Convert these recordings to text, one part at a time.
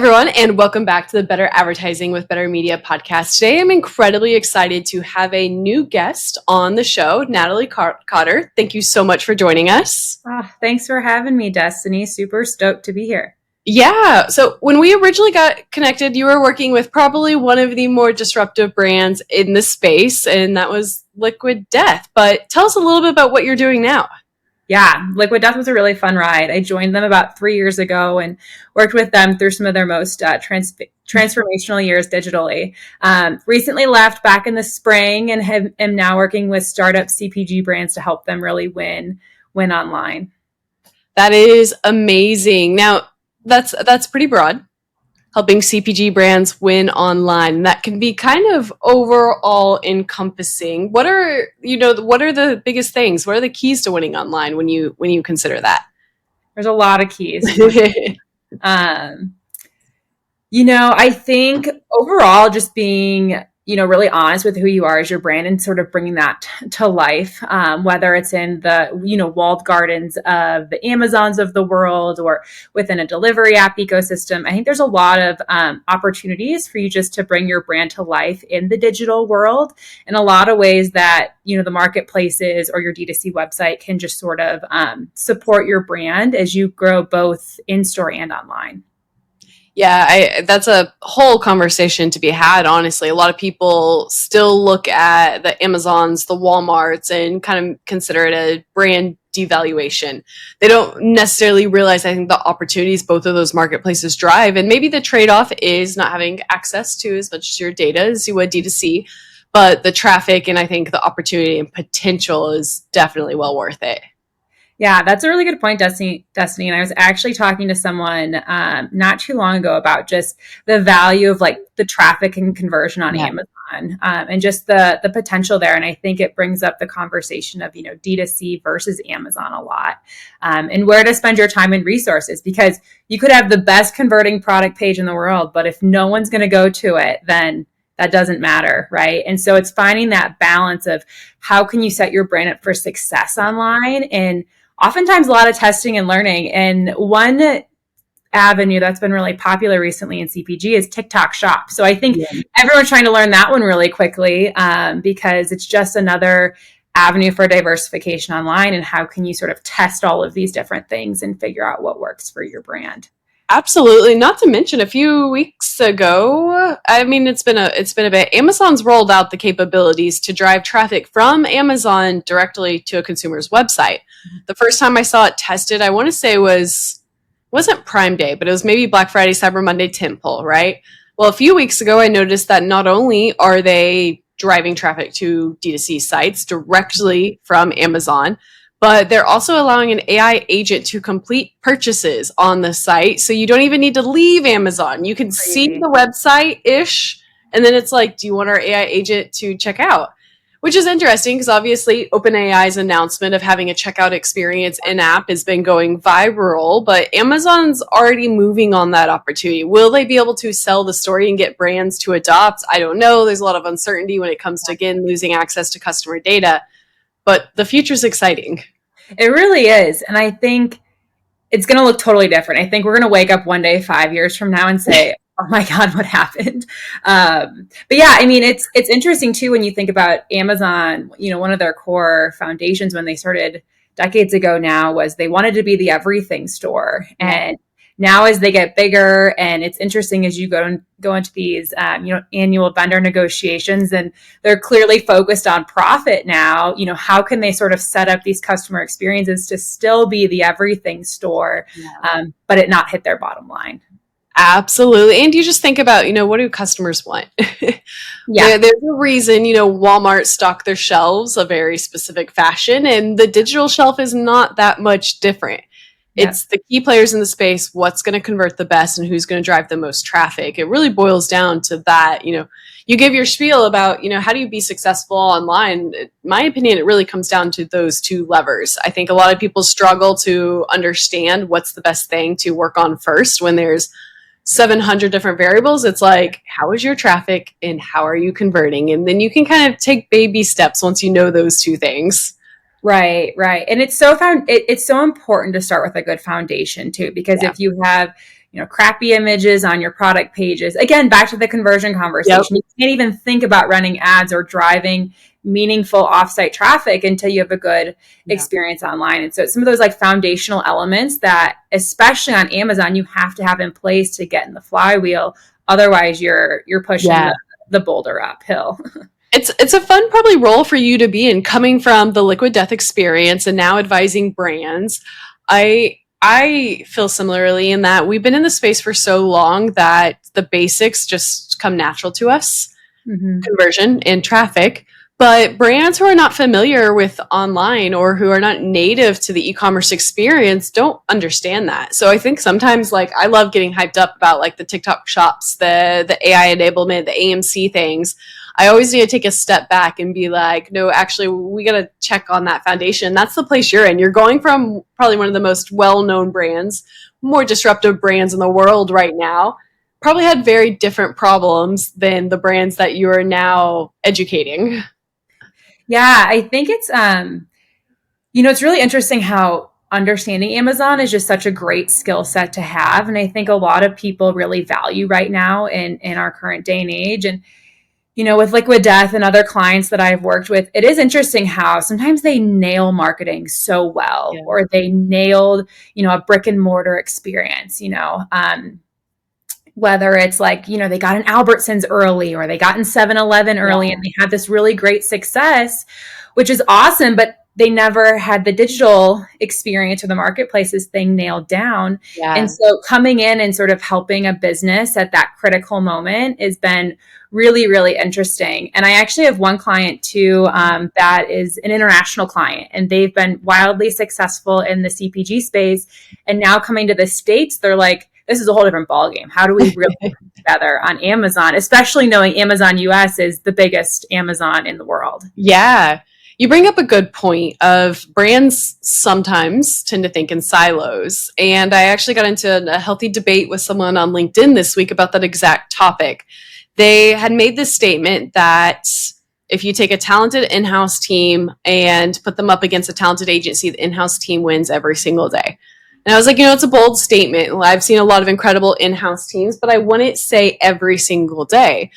everyone, and welcome back to the Better Advertising with BTR Media podcast. Today, I'm incredibly excited to have a new guest on the show, Natalie Cotter. Thank you so much for joining us. Thanks for having me, Destaney. Super stoked to be here. Yeah, so when we originally got connected, you were working with probably one of the more disruptive brands in the space, and that was Liquid Death. But tell us a little bit about what you're doing now. Yeah, Liquid Death was a really fun ride. I joined them about 3 years ago and worked with them through some of their most transformational years digitally. Recently left back in the spring and am now working with startup CPG brands to help them really win online. That is amazing. Now, that's pretty broad. Helping CPG brands win online. That can be kind of overall encompassing. What are the biggest things? What are the keys to winning online when you consider that? There's a lot of keys. I think overall just being really honest with who you are as your brand and sort of bringing that to life, whether it's in the, walled gardens of the Amazons of the world or within a delivery app ecosystem. I think there's a lot of opportunities for you just to bring your brand to life in the digital world in a lot of ways that, the marketplaces or your D2C website can just sort of support your brand as you grow both in-store and online. Yeah, that's a whole conversation to be had, honestly. A lot of people still look at the Amazons, the Walmarts, and kind of consider it a brand devaluation. They don't necessarily realize, I think, the opportunities both of those marketplaces drive. And maybe the trade-off is not having access to as much as your data as you would D2C, but the traffic and I think the opportunity and potential is definitely well worth it. Yeah, that's a really good point, Destaney. And I was actually talking to someone not too long ago about just the value of like the traffic and conversion on Amazon and just the potential there. And I think it brings up the conversation of, D2C versus Amazon a lot and where to spend your time and resources, because you could have the best converting product page in the world, but if no one's going to go to it, then that doesn't matter, right? And so it's finding that balance of how can you set your brand up for success online, and oftentimes a lot of testing and learning. And one avenue that's been really popular recently in CPG is TikTok Shop. So I think everyone's trying to learn that one really quickly because it's just another avenue for diversification online. And how can you sort of test all of these different things and figure out what works for your brand? Absolutely. Not to mention a few weeks ago, it's been a bit. Amazon's rolled out the capabilities to drive traffic from Amazon directly to a consumer's website. The first time I saw it tested, I want to say wasn't Prime Day, but it was maybe Black Friday, Cyber Monday tentpole, right? Well, a few weeks ago, I noticed that not only are they driving traffic to D2C sites directly from Amazon, but they're also allowing an AI agent to complete purchases on the site. So you don't even need to leave Amazon. You can see the website-ish, and then it's like, do you want our AI agent to check out? Which is interesting because obviously OpenAI's announcement of having a checkout experience in-app has been going viral, but Amazon's already moving on that opportunity. Will they be able to sell the story and get brands to adopt? I don't know. There's a lot of uncertainty when it comes to, again, losing access to customer data. But the future's exciting. It really is. And I think it's going to look totally different. I think we're going to wake up one day 5 years from now and say, oh my God, what happened? But yeah, it's interesting too when you think about Amazon. One of their core foundations when they started decades ago now was they wanted to be the everything store. And now as they get bigger, and it's interesting as you go into these annual vendor negotiations, and they're clearly focused on profit now. How can they sort of set up these customer experiences to still be the everything store, but it not hit their bottom line? Absolutely. And you just think about, what do customers want? There's a reason, Walmart stock their shelves a very specific fashion, and the digital shelf is not that much different. It's the key players in the space, what's going to convert the best and who's going to drive the most traffic. It really boils down to that. You give your spiel about, how do you be successful online? In my opinion, it really comes down to those two levers. I think a lot of people struggle to understand what's the best thing to work on first when there's 700 different variables. It's like, how is your traffic and how are you converting? And then you can kind of take baby steps once you know those two things. Right. And it's so important to start with a good foundation too, because if you have crappy images on your product pages. Again, back to the conversion conversation. Yep. You can't even think about running ads or driving meaningful offsite traffic until you have a good experience online. And so some of those like foundational elements that, especially on Amazon, you have to have in place to get in the flywheel. Otherwise you're pushing the boulder uphill. It's a fun probably role for you to be in, coming from the Liquid Death experience and now advising brands. I feel similarly in that we've been in the space for so long that the basics just come natural to us, conversion and traffic. But brands who are not familiar with online or who are not native to the e-commerce experience don't understand that. So I think sometimes, like, I love getting hyped up about like the TikTok shops, the AI enablement, the AMC things. I always need to take a step back and be like, no, actually, we got to check on that foundation. That's the place you're in. You're going from probably one of the most well-known brands, more disruptive brands in the world right now, probably had very different problems than the brands that you are now educating. Yeah, I think it's, it's really interesting how understanding Amazon is just such a great skill set to have. And I think a lot of people really value right now in our current day and age. And, with Liquid Death and other clients that I've worked with, it is interesting how sometimes they nail marketing so well, or they nailed, a brick and mortar experience, whether it's like, they got in Albertsons early or they got in 7-Eleven early and they had this really great success, which is awesome, but they never had the digital experience or the marketplaces thing nailed down. And so coming in and sort of helping a business at that critical moment has been really, really interesting. And I actually have one client too, that is an international client, and they've been wildly successful in the CPG space. And now coming to the States, they're like, this is a whole different ballgame. How do we really work together on Amazon, especially knowing Amazon US is the biggest Amazon in the world? Yeah. You bring up a good point of brands sometimes tend to think in silos. And I actually got into a healthy debate with someone on LinkedIn this week about that exact topic. They had made this statement that if you take a talented in-house team and put them up against a talented agency, the in-house team wins every single day. And I was like, it's a bold statement. I've seen a lot of incredible in-house teams, but I wouldn't say every single day.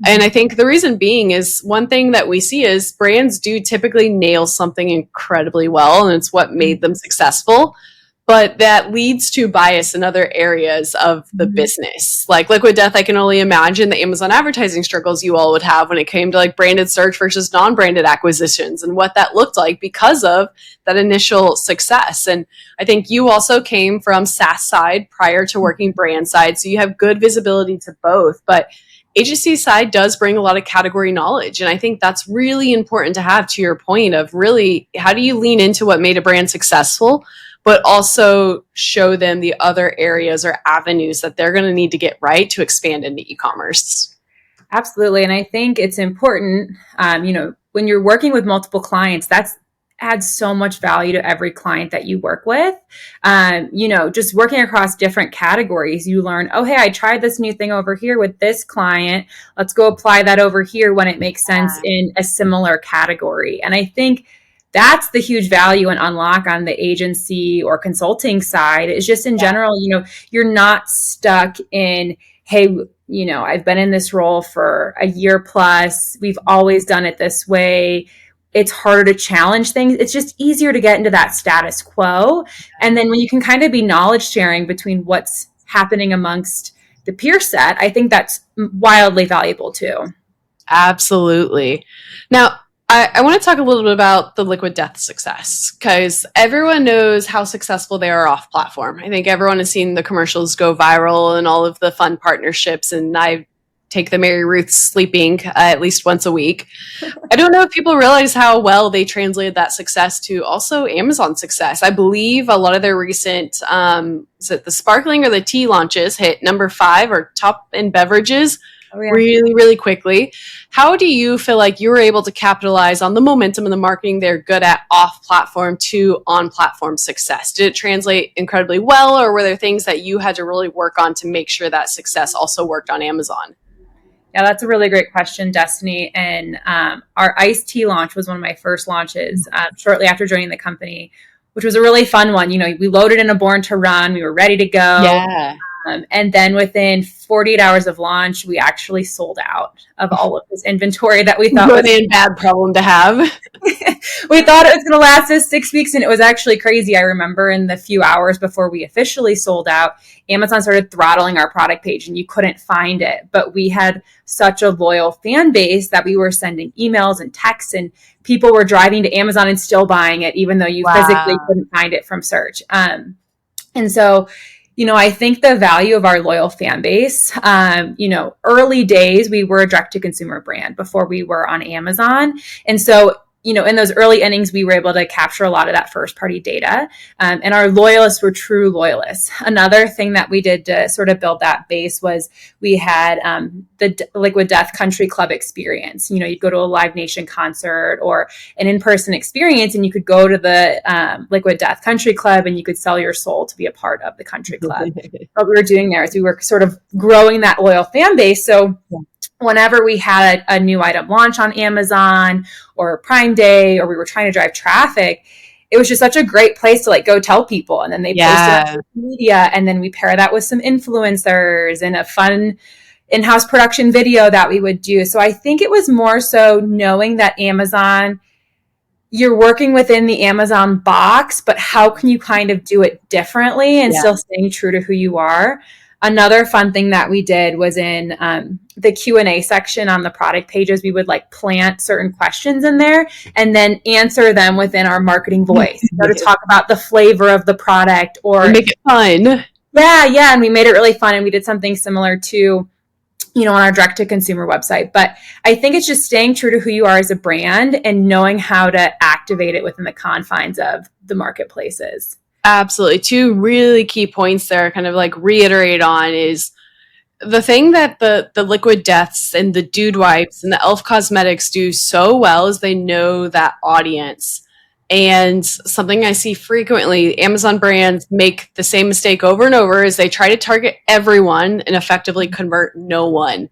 And I think the reason being is one thing that we see is brands do typically nail something incredibly well, and it's what made them successful. But that leads to bias in other areas of the business. Like Liquid Death, I can only imagine the Amazon advertising struggles you all would have when it came to like branded search versus non-branded acquisitions and what that looked like because of that initial success. And I think you also came from SaaS side prior to working brand side, so you have good visibility to both. But agency side does bring a lot of category knowledge. And I think that's really important to have, to your point of really, how do you lean into what made a brand successful, but also show them the other areas or avenues that they're going to need to get right to expand into e-commerce. Absolutely. And I think it's important, when you're working with multiple clients, that's adds so much value to every client that you work with. Just working across different categories, you learn, oh, hey, I tried this new thing over here with this client. Let's go apply that over here when it makes sense in a similar category. And I think that's the huge value and unlock on the agency or consulting side is just in general, you're not stuck in, hey, I've been in this role for a year plus. We've always done it this way. It's harder to challenge things. It's just easier to get into that status quo. And then when you can kind of be knowledge sharing between what's happening amongst the peer set, I think that's wildly valuable too. Absolutely. Now, I want to talk a little bit about the Liquid Death success because everyone knows how successful they are off platform. I think everyone has seen the commercials go viral and all of the fun partnerships, and I take the Mary Ruth sleeping at least once a week. I don't know if people realize how well they translated that success to also Amazon success. I believe a lot of their recent, is it the sparkling or the tea launches hit number 5 or top in beverages really, really quickly. How do you feel like you were able to capitalize on the momentum and the marketing they're good at off-platform to on-platform success? Did it translate incredibly well, or were there things that you had to really work on to make sure that success also worked on Amazon? Yeah, that's a really great question, Destaney. And our iced tea launch was one of my first launches shortly after joining the company, which was a really fun one. We loaded in a Born to Run. We were ready to go. Yeah. And then within 48 hours of launch, we actually sold out of all of this inventory that we thought Good and bad problem to have. We thought it was going to last us 6 weeks, and it was actually crazy. I remember in the few hours before we officially sold out, Amazon started throttling our product page and you couldn't find it. But we had such a loyal fan base that we were sending emails and texts, and people were driving to Amazon and still buying it, even though you physically couldn't find it from search. And so, I think the value of our loyal fan base, early days, we were a direct-to-consumer brand before we were on Amazon. And so, in those early innings, we were able to capture a lot of that first-party data. And our loyalists were true loyalists. Another thing that we did to sort of build that base was we had the Liquid Death Country Club experience. You'd go to a Live Nation concert or an in-person experience, and you could go to the Liquid Death Country Club and you could sell your soul to be a part of the country club. What we were doing there is we were sort of growing that loyal fan base. So whenever we had a new item launch on Amazon or Prime Day, or we were trying to drive traffic, it was just such a great place to go tell people. And then they post it on social media, and then we pair that with some influencers and a fun in-house production video that we would do. So I think it was more so knowing that Amazon, you're working within the Amazon box, but how can you kind of do it differently and still staying true to who you are? Another fun thing that we did was in the Q&A section on the product pages, we would plant certain questions in there and then answer them within our marketing voice. To talk about the flavor of the product or make it fun. Yeah. And we made it really fun. And we did something similar to, on our direct-to-consumer website. But I think it's just staying true to who you are as a brand and knowing how to activate it within the confines of the marketplaces. Absolutely. Two really key points there, kind of reiterate on, is the thing that the Liquid Deaths and the Dude Wipes and the Elf Cosmetics do so well is they know that audience. And something I see frequently, Amazon brands make the same mistake over and over, is they try to target everyone and effectively convert no one.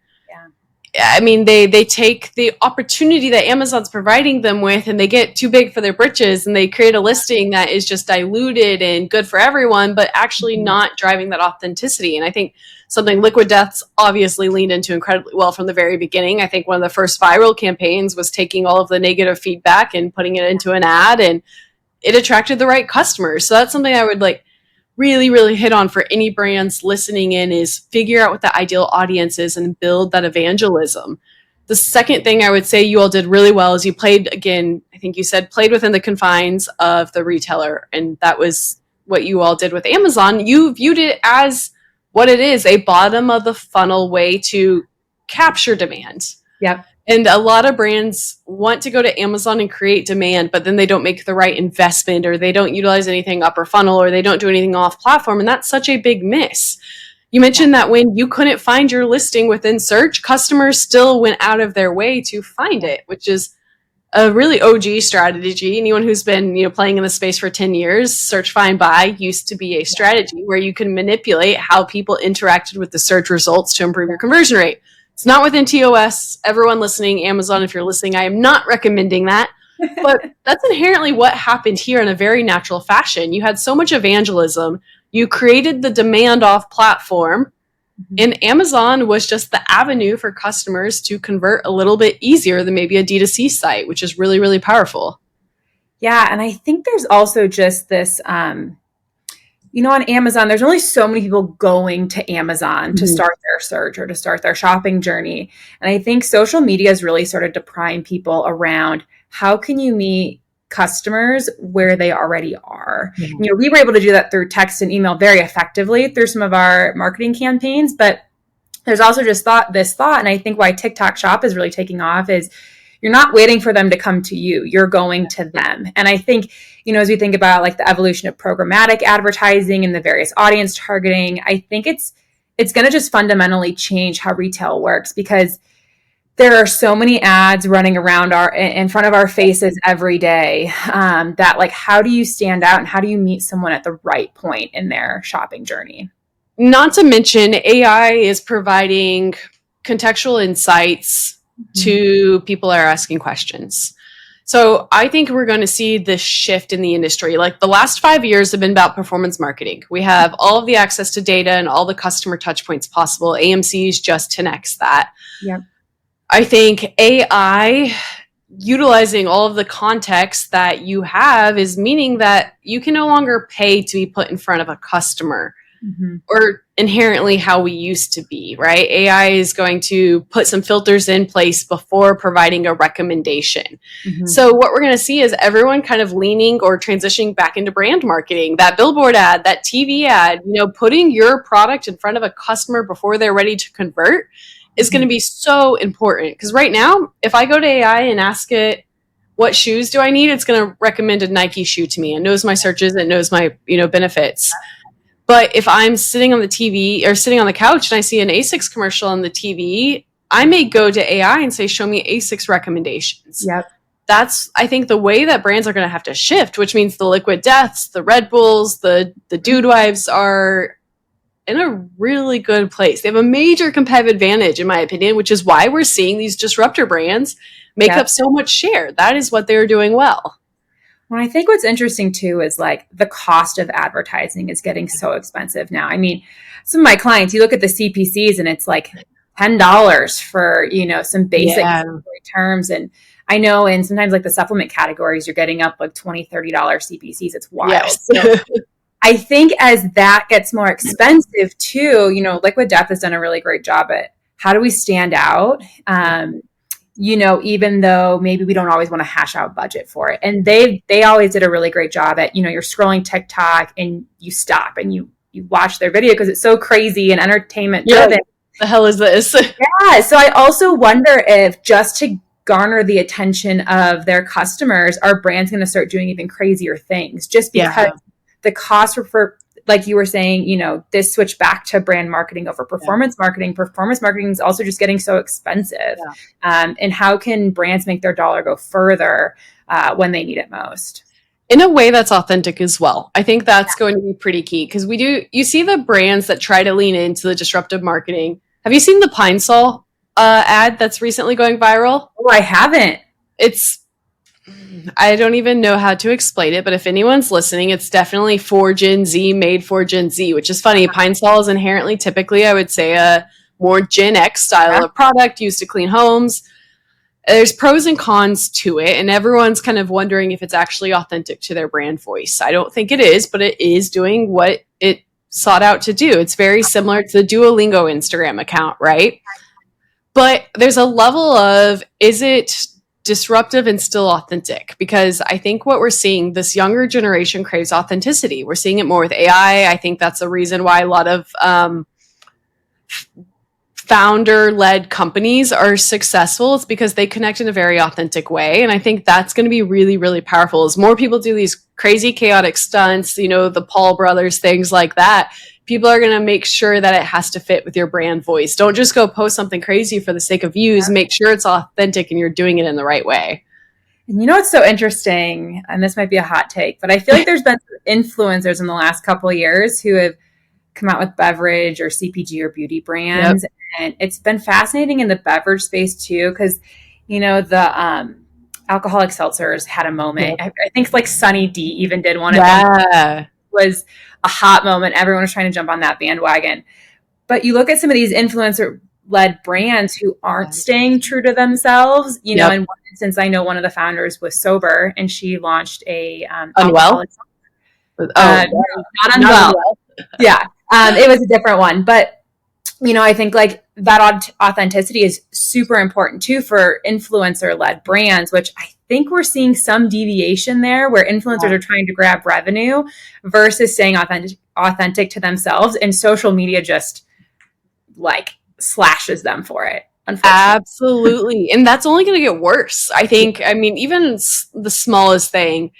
I mean, they take the opportunity that Amazon's providing them with, and they get too big for their britches, and they create a listing that is just diluted and good for everyone, but actually not driving that authenticity. And I think something Liquid Deaths obviously leaned into incredibly well from the very beginning. I think one of the first viral campaigns was taking all of the negative feedback and putting it into an ad, and it attracted the right customers. So that's something I would really, really hit on for any brands listening in, is figure out what the ideal audience is and build that evangelism. The second thing I would say you all did really well is you played, again, I think you said played within the confines of the retailer. And that was what you all did with Amazon. You viewed it as what it is, a bottom of the funnel way to capture demand. Yep. And a lot of brands want to go to Amazon and create demand, but then they don't make the right investment, or they don't utilize anything upper funnel, or they don't do anything off platform. And that's such a big miss. You mentioned that when you couldn't find your listing within search, customers still went out of their way to find it, which is a really OG strategy. Anyone who's been playing in the space for 10 years, search, find, buy used to be a strategy where you can manipulate how people interacted with the search results to improve your conversion rate. It's not within TOS. Everyone listening, Amazon, if you're listening, I am not recommending that. But that's inherently what happened here in a very natural fashion. You had so much evangelism. You created the demand off platform, and Amazon was just the avenue for customers to convert a little bit easier than maybe a D2C site, which is really, really powerful. Yeah. And I think there's also just this, on Amazon, there's only so many people going to Amazon to start their search or to start their shopping journey. And I think social media has really started to prime people around how can you meet customers where they already are. We were able to do that through text and email very effectively through some of our marketing campaigns, but there's also just this thought. And I think why TikTok Shop is really taking off is you're not waiting for them to come to you. You're going to them. And I think, as we think about the evolution of programmatic advertising and the various audience targeting, I think it's going to just fundamentally change how retail works, because there are so many ads running around in front of our faces every day that how do you stand out and how do you meet someone at the right point in their shopping journey? Not to mention AI is providing contextual insights to people that are asking questions. So I think we're going to see this shift in the industry. Like the last 5 years have been about performance marketing. We have all of the access to data and all the customer touch points possible. AMC is just 10x that. Yep. I think AI utilizing all of the context that you have is meaning that you can no longer pay to be put in front of a customer or inherently how we used to be, right? AI is going to put some filters in place before providing a recommendation. So what we're going to see is everyone kind of leaning or transitioning back into brand marketing, that billboard ad, that TV ad, putting your product in front of a customer before they're ready to convert is going to be so important. Because right now, if I go to AI and ask it, what shoes do I need? It's going to recommend a Nike shoe to me. It knows my searches. It knows my, benefits. But if I'm sitting on the TV or sitting on the couch and I see an ASICS commercial on the TV, I may go to AI and say, show me ASICS recommendations. Yep. That's, I think, the way that brands are going to have to shift, which means the Liquid Deaths, the Red Bulls, the Dude Wives are in a really good place. They have a major competitive advantage, in my opinion, which is why we're seeing these disruptor brands make up so much share. That is what they're doing well. Well, I think what's interesting too is like the cost of advertising is getting so expensive now. I mean, some of my clients, you look at the CPCs and it's like $10 for, some basic terms. And I know in sometimes like the supplement categories, you're getting up like $20, $30 CPCs. It's wild. Yes. So I think as that gets more expensive too, Liquid Death has done a really great job at how do we stand out? Even though maybe we don't always want to hash out budget for it. And they always did a really great job at, you're scrolling TikTok and you stop and you watch their video because it's so crazy and entertainment driven. The hell is this? Yeah. So I also wonder if just to garner the attention of their customers, are brands going to start doing even crazier things just because the cost for like you were saying, this switch back to brand marketing over performance marketing. Performance marketing is also just getting so expensive. And how can brands make their dollar go further when they need it most? In a way that's authentic as well. I think that's going to be pretty key because you see the brands that try to lean into the disruptive marketing. Have you seen the Pine Sol ad that's recently going viral? Oh, I haven't. I don't even know how to explain it, but if anyone's listening, it's definitely for Gen Z, made for Gen Z, which is funny. Pine Sol is inherently typically, I would say, a more Gen X style of product used to clean homes. There's pros and cons to it, and everyone's kind of wondering if it's actually authentic to their brand voice. I don't think it is, but it is doing what it sought out to do. It's very similar to the Duolingo Instagram account, right? But there's a level of, is it disruptive and still authentic? Because I think what we're seeing, this younger generation craves authenticity. We're seeing it more with AI. I think that's the reason why a lot of founder-led companies are successful. It's because they connect in a very authentic way. And I think that's going to be really, really powerful as more people do these crazy, chaotic stunts, the Paul brothers, things like that. People are going to make sure that it has to fit with your brand voice. Don't just go post something crazy for the sake of views. Make sure it's authentic and you're doing it in the right way. And what's so interesting, and this might be a hot take, but I feel like there's been influencers in the last couple of years who have come out with beverage or CPG or beauty brands. And it's been fascinating in the beverage space too, because, the alcoholic seltzers had a moment. I think like Sunny D even did one. It was a hot moment. Everyone was trying to jump on that bandwagon. But you look at some of these influencer-led brands who aren't staying true to themselves. In one instance, I know one of the founders was sober and she launched a Unwell? Not Unwell. Yeah. It was a different one. But, I think like that authenticity is super important too for influencer-led brands, which I think we're seeing some deviation there where influencers are trying to grab revenue versus staying authentic to themselves, and social media just like slashes them for it. Absolutely. And that's only going to get worse. I think, even the smallest thing,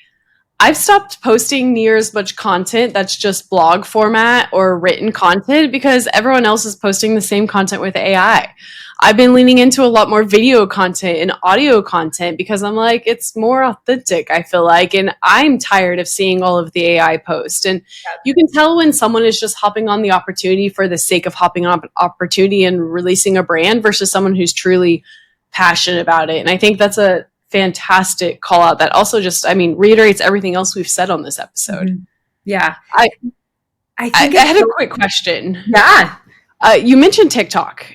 I've stopped posting near as much content that's just blog format or written content because everyone else is posting the same content with AI. I've been leaning into a lot more video content and audio content because I'm like, it's more authentic, I feel like. And I'm tired of seeing all of the AI posts. And you can tell when someone is just hopping on the opportunity for the sake of hopping on an opportunity and releasing a brand versus someone who's truly passionate about it. And I think that's a fantastic call out that also just, I mean, reiterates everything else we've said on this episode. Mm-hmm. Yeah. I think I had a quick question. Yeah. You mentioned TikTok.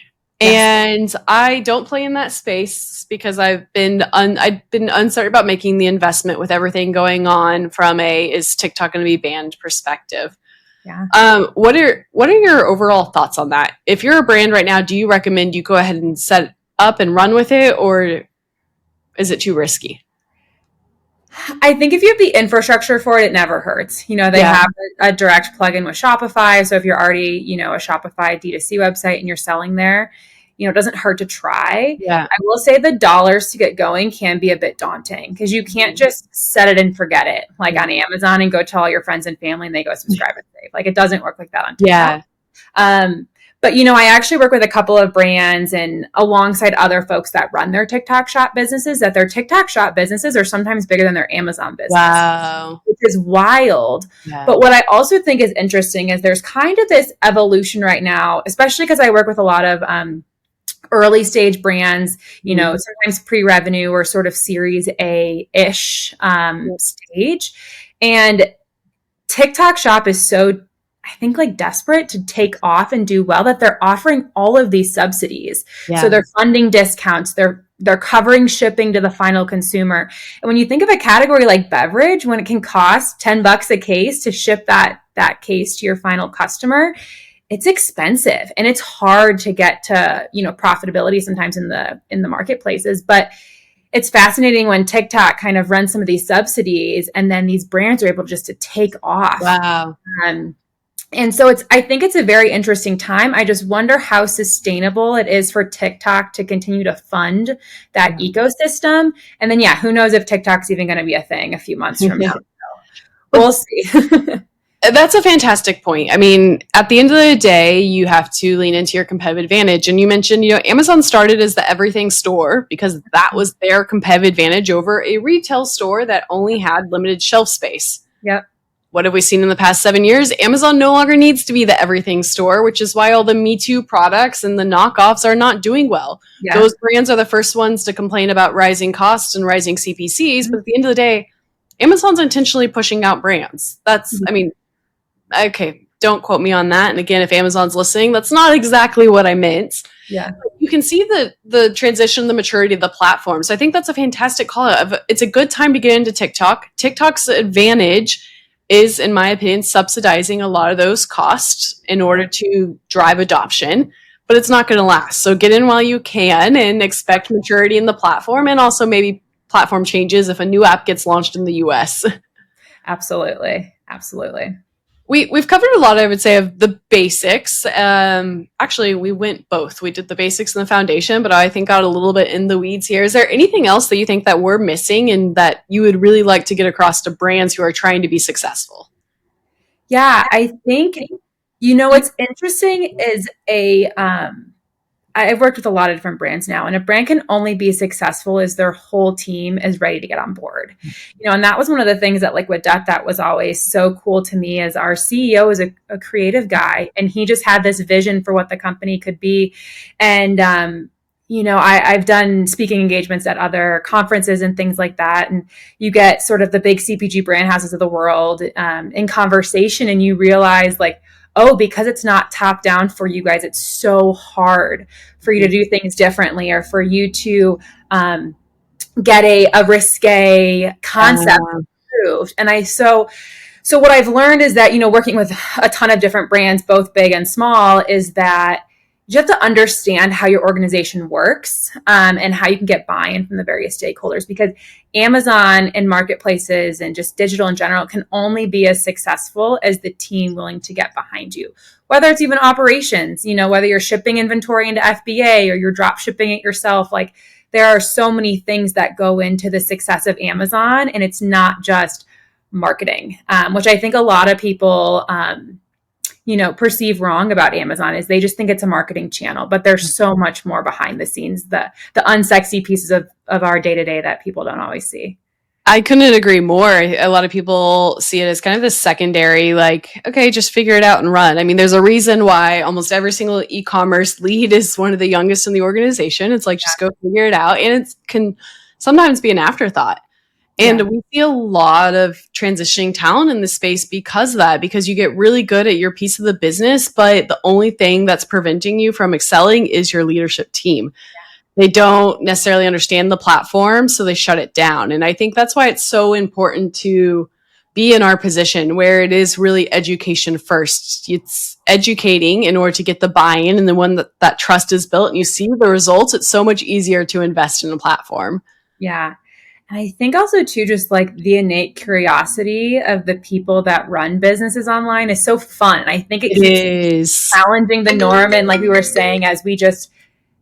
Yes. And I don't play in that space because I've been uncertain about making the investment with everything going on from is TikTok going to be banned perspective. Yeah. What are your overall thoughts on that? If you're a brand right now, do you recommend you go ahead and set up and run with it, or is it too risky? I think if you have the infrastructure for it, it never hurts. They have a direct plugin with Shopify. So if you're already, a Shopify D2C website and you're selling there, it doesn't hurt to try. Yeah. I will say the dollars to get going can be a bit daunting because you can't just set it and forget it like on Amazon and go tell all your friends and family and they go subscribe and save. Like it doesn't work like that on TikTok. Yeah. But, I actually work with a couple of brands and alongside other folks that run their TikTok shop businesses, that their TikTok shop businesses are sometimes bigger than their Amazon business. Wow. Which is wild. Yeah. But what I also think is interesting is there's kind of this evolution right now, especially because I work with a lot of early stage brands, sometimes pre-revenue or sort of series A-ish stage. And TikTok shop is so, I think, like desperate to take off and do well that they're offering all of these subsidies. Yeah. So they're funding discounts. They're covering shipping to the final consumer. And when you think of a category like beverage, when it can cost $10 a case to ship that case to your final customer, it's expensive and it's hard to get to, profitability sometimes in the marketplaces. But it's fascinating when TikTok kind of runs some of these subsidies and then these brands are able just to take off. Wow. And so I think it's a very interesting time. I just wonder how sustainable it is for TikTok to continue to fund that ecosystem. And then, who knows if TikTok's even going to be a thing a few months from now. So we'll see. That's a fantastic point. I mean, at the end of the day, you have to lean into your competitive advantage. And you mentioned, Amazon started as the everything store because that was their competitive advantage over a retail store that only had limited shelf space. Yep. What have we seen in the past 7 years? Amazon no longer needs to be the everything store, which is why all the Me Too products and the knockoffs are not doing well. Yeah. Those brands are the first ones to complain about rising costs and rising CPCs. Mm-hmm. But at the end of the day, Amazon's intentionally pushing out brands. That's, I mean, okay, don't quote me on that. And again, if Amazon's listening, that's not exactly what I meant. Yeah. You can see the transition, the maturity of the platform. So I think that's a fantastic call out. It's a good time to get into TikTok. TikTok's advantage is, in my opinion, subsidizing a lot of those costs in order to drive adoption, but it's not going to last. So get in while you can and expect maturity in the platform and also maybe platform changes if a new app gets launched in the US. Absolutely. Absolutely. We've covered a lot, I would say, of the basics. Actually, we went both. We did the basics and the foundation, but I think got a little bit in the weeds here. Is there anything else that you think that we're missing and that you would really like to get across to brands who are trying to be successful? Yeah, I think, what's interesting is I've worked with a lot of different brands now, and a brand can only be successful as their whole team is ready to get on board. And that was one of the things that with that was always so cool to me as our CEO is a creative guy, and he just had this vision for what the company could be. And, I've done speaking engagements at other conferences and things like that. And you get sort of the big CPG brand houses of the world in conversation, and you realize because it's not top down for you guys, it's so hard for you to do things differently or for you to get a risque concept approved. And so what I've learned is that, working with a ton of different brands, both big and small, is that you have to understand how your organization works and how you can get buy-in from the various stakeholders, because Amazon and marketplaces and just digital in general can only be as successful as the team willing to get behind you, whether it's even operations, whether you're shipping inventory into FBA or you're drop shipping it yourself. There are so many things that go into the success of Amazon, and it's not just marketing, which I think a lot of people perceive wrong about Amazon is they just think it's a marketing channel, but there's so much more behind the scenes, the unsexy pieces of our day-to-day that people don't always see. I couldn't agree more. A lot of people see it as kind of the secondary, okay, just figure it out and run. I mean, there's a reason why almost every single e-commerce lead is one of the youngest in the organization. It's just go figure it out. And sometimes be an afterthought. And Yeah. we see a lot of transitioning talent in this space because of that, because you get really good at your piece of the business, but the only thing that's preventing you from excelling is your leadership team. They don't necessarily understand the platform, so they shut it down. And I think that's why it's so important to be in our position where it is really education first. It's educating in order to get the buy-in, and then when that trust is built and you see the results, it's so much easier to invest in a platform. Yeah. And I think also too, just like the innate curiosity of the people that run businesses online is so fun. I think it It keeps is. challenging the norm. And like we were saying, as we just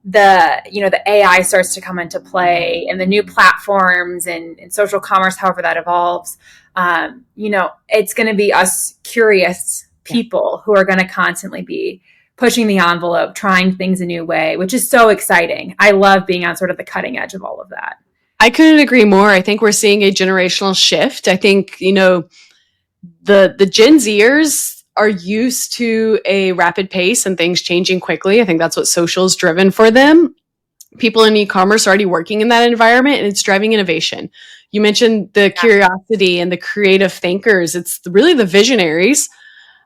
the AI starts to come into play and the new platforms and social commerce, however that evolves, it's going to be us curious people who are going to constantly be pushing the envelope, trying things a new way, which is so exciting. I love being on sort of the cutting edge of all of that. I couldn't agree more. I think we're seeing a generational shift. I think, the Gen Zers are used to a rapid pace and things changing quickly. I think that's what social is driven for them. People in e-commerce are already working in that environment, and it's driving innovation. You mentioned the curiosity and the creative thinkers. It's really the visionaries,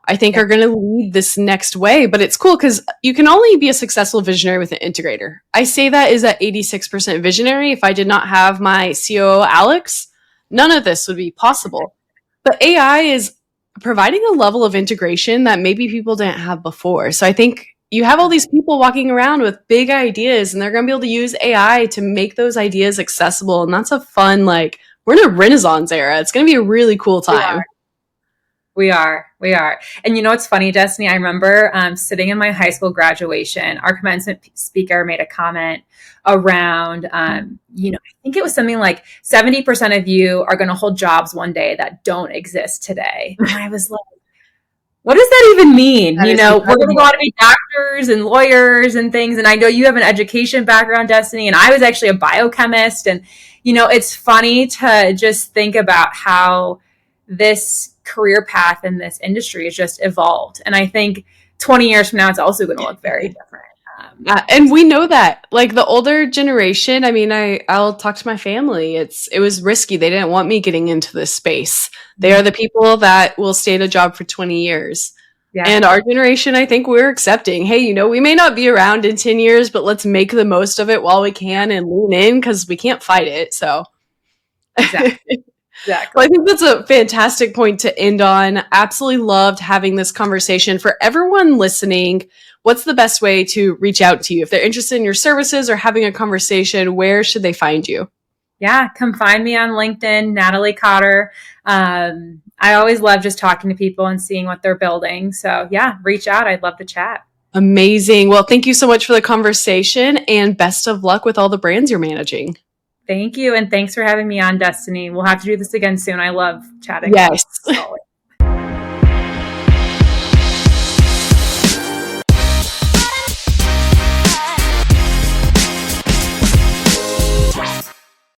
I think, are going to lead this next way. But it's cool because you can only be a successful visionary with an integrator. I say that is at 86% visionary. If I did not have my COO, Alex, none of this would be possible. But AI is providing a level of integration that maybe people didn't have before. So I think you have all these people walking around with big ideas, and they're going to be able to use AI to make those ideas accessible. And that's a fun, we're in a Renaissance era. It's going to be a really cool time. We are. And it's funny, Destaney, I remember sitting in my high school graduation, our commencement speaker made a comment around, I think it was something like 70% of you are going to hold jobs one day that don't exist today. And I was like, what does that even mean? We're going to go out to be doctors and lawyers and things. And I know you have an education background, Destaney, and I was actually a biochemist. And, it's funny to just think about how this career path in this industry has just evolved. And I think 20 years from now, it's also going to look very different. And we know that, like, the older generation, I mean, I'll talk to my family. It was risky. They didn't want me getting into this space. They are the people that will stay at a job for 20 years. Yeah. And our generation, I think we're accepting, hey, we may not be around in 10 years, but let's make the most of it while we can and lean in, because we can't fight it. So exactly. Well, I think that's a fantastic point to end on. Absolutely loved having this conversation. For everyone listening, what's the best way to reach out to you? If they're interested in your services or having a conversation, where should they find you? Yeah, come find me on LinkedIn, Natalie Cotter. I always love just talking to people and seeing what they're building. So yeah, reach out. I'd love to chat. Amazing. Well, thank you so much for the conversation, and best of luck with all the brands you're managing. Thank you. And thanks for having me on, Destaney. We'll have to do this again soon. I love chatting. Yes.